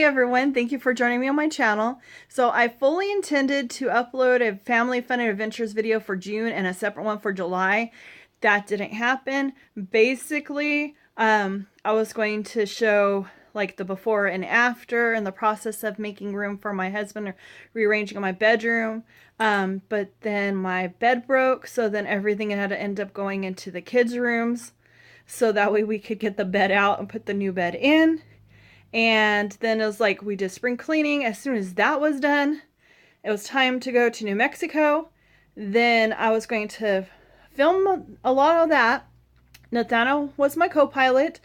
everyone, thank you for joining me on my channel. So I fully intended to upload a family fun and adventures video for June and a separate one for July. That didn't happen. Basically, I was going to show like the before and after and the process of making room for my husband or rearranging my bedroom. But then my bed broke, so then everything had to end up going into the kids' rooms so that way we could get the bed out and put the new bed in. And then it was like we did spring cleaning. As soon as that was done, it was time to go to New Mexico. Then I was going to film a lot of that. Nathaniel was my co-pilot,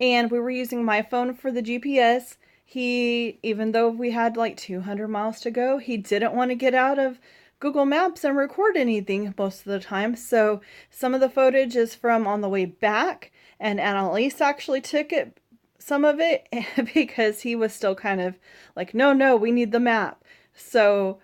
and we were using my phone for the GPS. He, even though we had like 200 miles to go, he didn't want to get out of Google Maps and record anything most of the time. So some of the footage is from on the way back, and Annalise actually took some of it because he was still kind of like, no, we need the map. So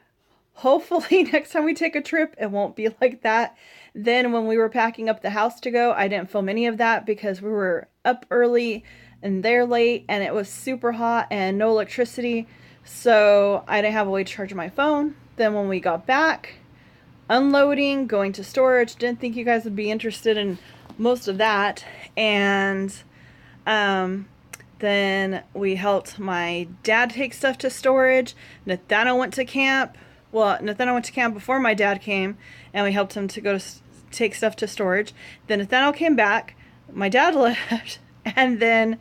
hopefully next time we take a trip, it won't be like that. Then when we were packing up the house to go, I didn't film any of that because we were up early and there late, and it was super hot and no electricity. So I didn't have a way to charge my phone. Then when we got back, unloading, going to storage, didn't think you guys would be interested in most of that. And then we helped my dad take stuff to storage. Nathaniel went to camp. Well, Nathaniel went to camp before my dad came, and we helped him to go to take stuff to storage. Then Nathaniel came back. My dad left, and then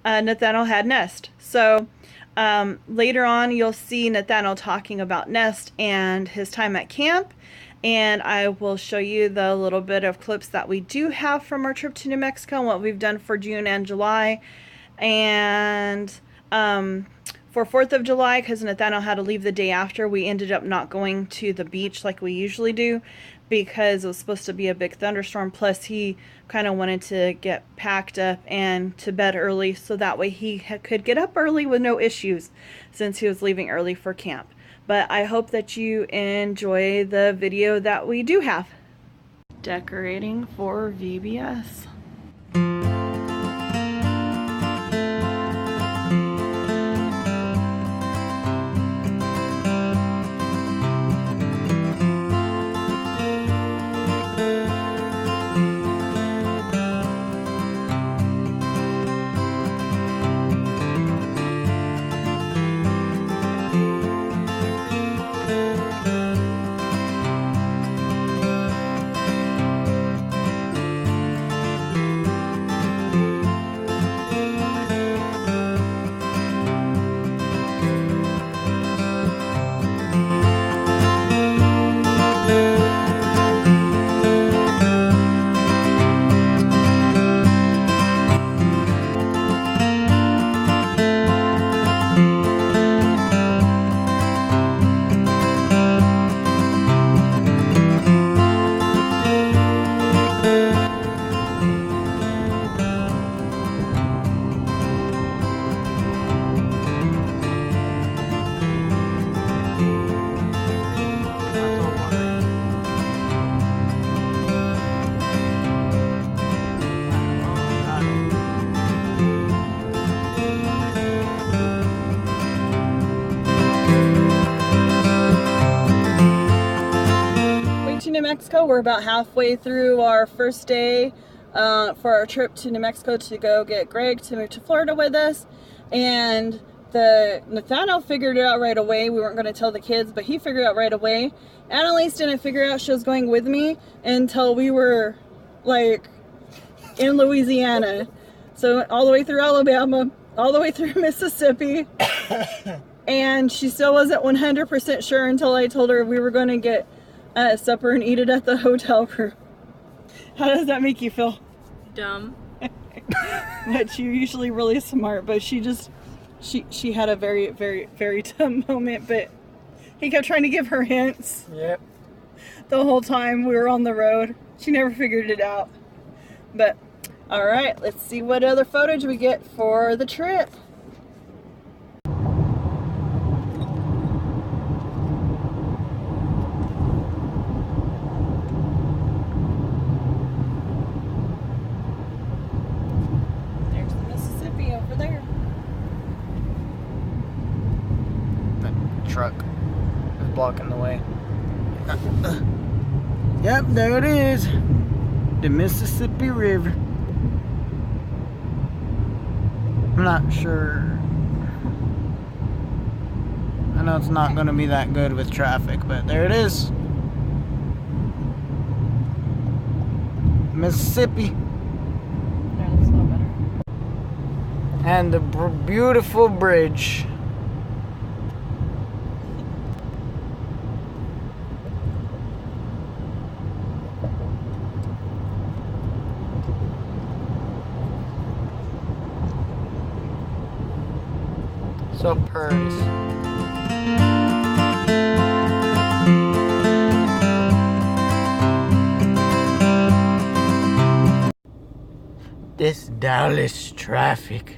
Nathaniel had Nest. So later on, you'll see Nathaniel talking about Nest and his time at camp. And I will show you the little bit of clips that we do have from our trip to New Mexico and what we've done for June and July. And for 4th of July, because Nathaniel had to leave the day after, we ended up not going to the beach like we usually do because it was supposed to be a big thunderstorm. Plus, he kind of wanted to get packed up and to bed early so that way he could get up early with no issues since he was leaving early for camp. But I hope that you enjoy the video that we do have. Decorating for VBS. New Mexico. We're about halfway through our first day for our trip to New Mexico to go get Greg to move to Florida with us. And Nathaniel figured it out right away. We weren't going to tell the kids, but he figured it out right away. Annalise didn't figure out she was going with me until we were like in Louisiana. So all the way through Alabama, all the way through Mississippi. And she still wasn't 100% sure until I told her we were going to get supper and eat it at the hotel room. How does that make you feel? Dumb. But you're usually really smart, but she had a very, very, very dumb moment, but he kept trying to give her hints. Yep. The whole time we were on the road. She never figured it out. But, alright, let's see what other footage we get for the trip. There's the Mississippi over there. truck is blocking the way. Yep, there it is. The Mississippi River. I'm not sure. I know it's not going to be that good with traffic, but there it is. Mississippi. There, looks a little better. And the beautiful bridge. So pretty. This Dallas traffic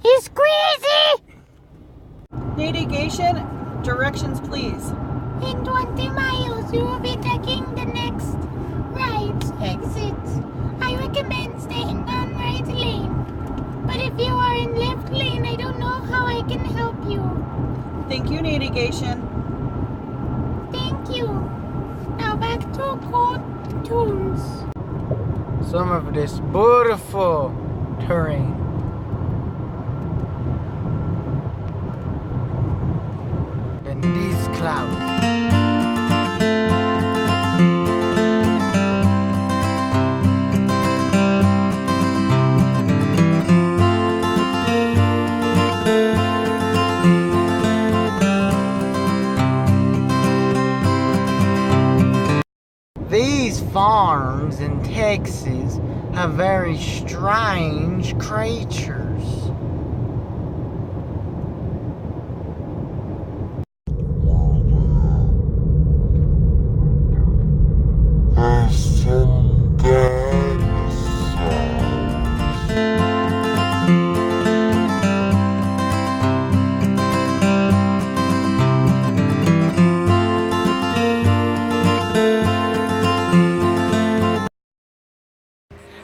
is crazy. Navigation, directions please. In 20 miles, you will be taking the next right exit. I recommend staying on right lane. But if you are in left lane, I don't know how I can help you. Thank you, navigation. Thank you. Now back to cold tunes. Some of this beautiful terrain. And these clouds. These farms in Texas have very strange creatures.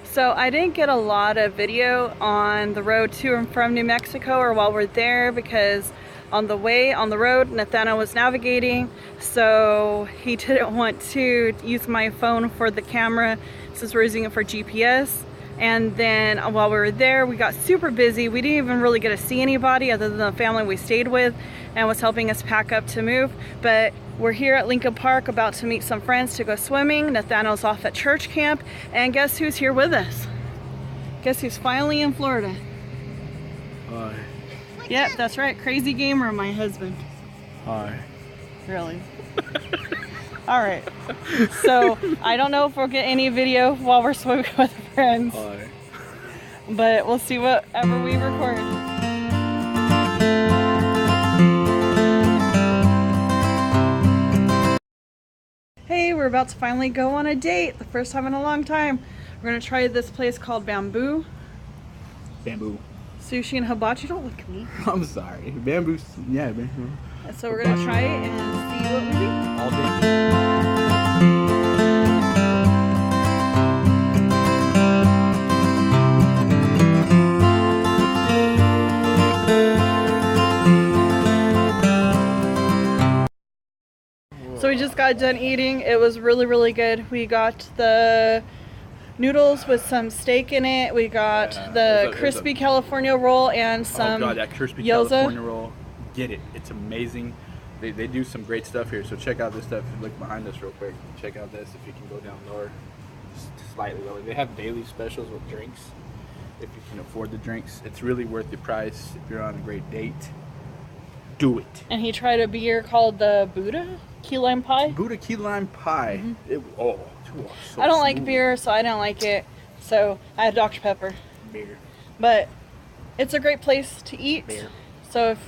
So I didn't get a lot of video on the road to and from New Mexico or while we're there because on the way on the road Nathaniel was navigating, so he didn't want to use my phone for the camera since we're using it for GPS. And then while we were there, we got super busy. We didn't even really get to see anybody other than the family we stayed with and was helping us pack up to move. But we're here at Lincoln Park about to meet some friends to go swimming. Nathaniel's off at church camp. And guess who's here with us? Guess who's finally in Florida? Hi. Yep, that's right. KraZgmr, my husband. Hi. Really? All right. So I don't know if we'll get any video while we're swimming with friends. Hi. But we'll see whatever we record. Hey, we're about to finally go on a date. The first time in a long time. We're gonna try this place called Bamboo. Bamboo. Sushi and hibachi. Don't look at me. I'm sorry. Bamboo. Yeah, bamboo. And so we're gonna try it and see what we think. All day. So we just got done eating. It was really, really good. We got the noodles with some steak in it. We got the crispy California roll and some oh god, that crispy gyoza. California roll. Get it. It's amazing. They do some great stuff here. So check out this stuff. Look behind us real quick. Check out this. If you can go down lower, just slightly lower. They have daily specials with drinks. If you can afford the drinks, it's really worth the price. If you're on a great date, do it. And he tried a beer called the Buddha Key Lime Pie. Buddha Key Lime Pie. So I don't like smooth. beer, so I didn't like it. So I had Dr. Pepper. Beer. But it's a great place to eat. Beer. So if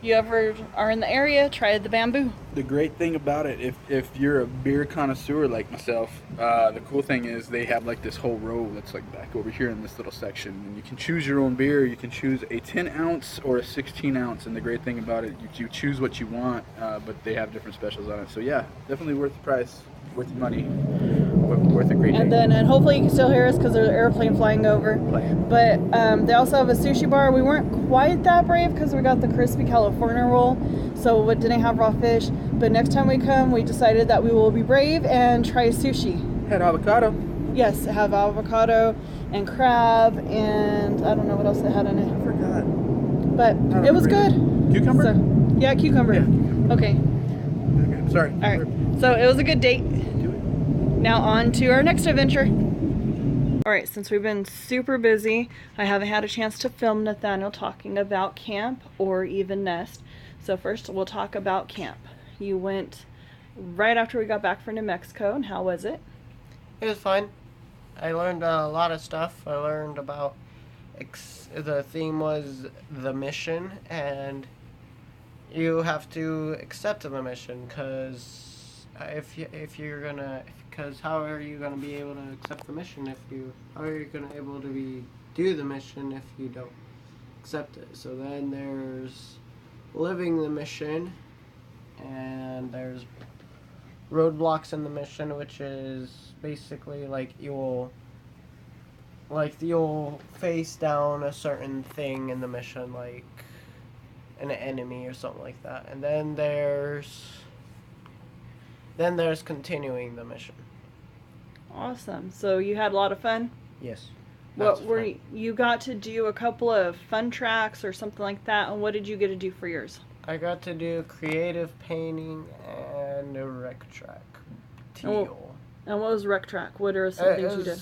you ever are in the area, try the Bamboo. The great thing about it, if you're a beer connoisseur like myself, the cool thing is they have like this whole row that's like back over here in this little section, and you can choose your own beer. You can choose a 10 ounce or a 16 ounce, and the great thing about it, you choose what you want, but they have different specials on it. So yeah, definitely worth the price, worth the money. worth a great And day. then, and hopefully you can still hear us because there's an airplane flying over. But they also have a sushi bar. We weren't quite that brave because we got the crispy California roll, so it didn't have raw fish. But next time we come, we decided that we will be brave and try sushi. Had avocado. Yes, it have avocado and crab and I don't know what else they had in it. I forgot. But it was good. Cucumber? So, yeah, cucumber. Yeah, cucumber. Okay. Okay, sorry. All right. So it was a good date. Do it. Now on to our next adventure. All right, since we've been super busy, I haven't had a chance to film Nathaniel talking about camp or even Nest. So first we'll talk about camp. You went right after we got back from New Mexico, and how was it? It was fun. I learned a lot of stuff. I learned about the theme was the mission, and you have to accept the mission because because how are you gonna be able to accept the mission how are you gonna able to do the mission if you don't accept it? So then there's living the mission, and there's roadblocks in the mission, which is basically like you'll face down a certain thing in the mission, like an enemy or something like that. And then there's continuing the mission. Awesome. So you had a lot of fun? Yes. What were you got to do a couple of fun tracks or something like that, and what did you get to do for yours? I got to do creative painting and a rec track. Teal. And what was rec track? What are some things you did?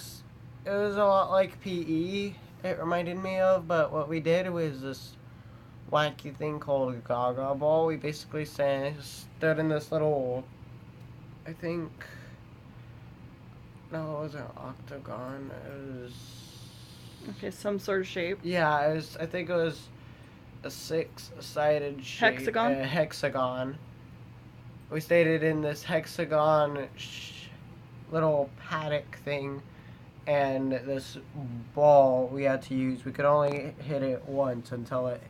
It was a lot like PE, it reminded me of, but what we did was this wacky thing called Gaga Ball. We basically stood in this little, I think, no, it wasn't an octagon, it was... Okay, some sort of shape. Yeah, I think it was a 6-sided shape. Hexagon? A hexagon. We stayed in this hexagon little paddock thing, and this ball we had to use, we could only hit it once until it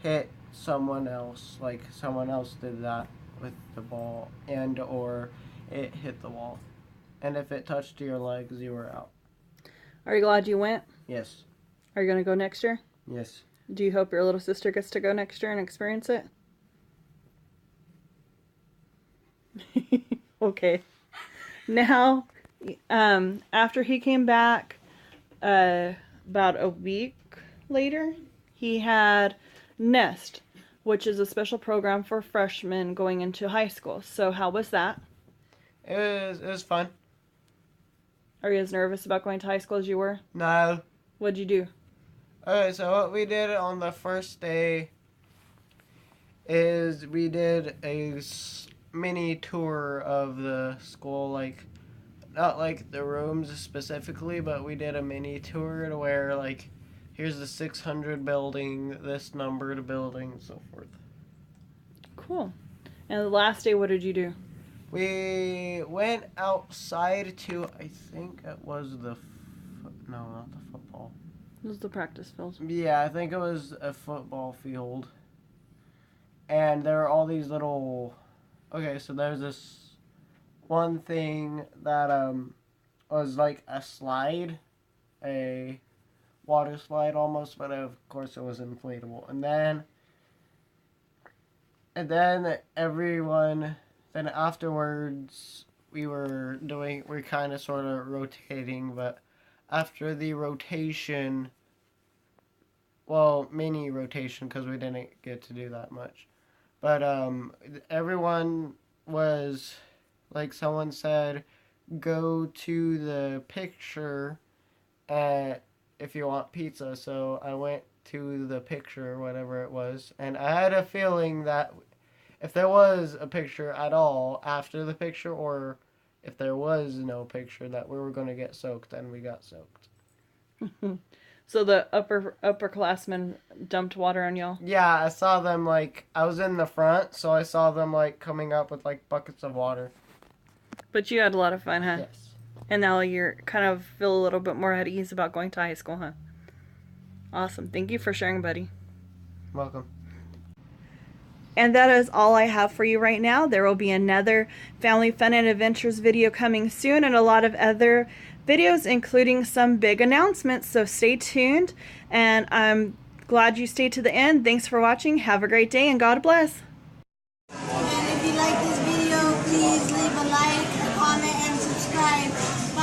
hit someone else, like someone else did that with the ball, and or it hit the wall. And if it touched your legs, you were out. Are you glad you went? Yes. Are you going to go next year? Yes. Do you hope your little sister gets to go next year and experience it? Okay. Now, after he came back, about a week later, he had Nest, which is a special program for freshmen going into high school. So how was that? It was fun. Are you as nervous about going to high school as you were? No. What'd you do? Okay, so what we did on the first day is we did a mini tour of the school, like, not like the rooms specifically, but we did a mini tour to where, like, here's the 600 building, this numbered building, and so forth. Cool. And the last day, what did you do? We went outside to, I think it was no, not the football. It was the practice field. Yeah, I think it was a football field. And there were all these little... Okay, so there's this one thing that was like a slide. A water slide almost, but of course it was inflatable. And then everyone... Then afterwards, we're kind of sort of rotating, but after the rotation, well, mini rotation, because we didn't get to do that much, but everyone was, like someone said, go to the picture if you want pizza. So I went to the picture, whatever it was, and I had a feeling that if there was a picture at all after the picture, or if there was no picture, that we were going to get soaked, and we got soaked. So the upperclassmen dumped water on y'all? Yeah, I saw them, like, I was in the front, so I saw them, like, coming up with, like, buckets of water. But you had a lot of fun, huh? Yes. And now you're kind of feel a little bit more at ease about going to high school, huh? Awesome. Thank you for sharing, buddy. Welcome. And that is all I have for you right now. There will be another Family Fun and Adventures video coming soon, and a lot of other videos, including some big announcements. So stay tuned, and I'm glad you stayed to the end. Thanks for watching. Have a great day, and God bless. And if you like this video, please leave a like, a comment, and subscribe.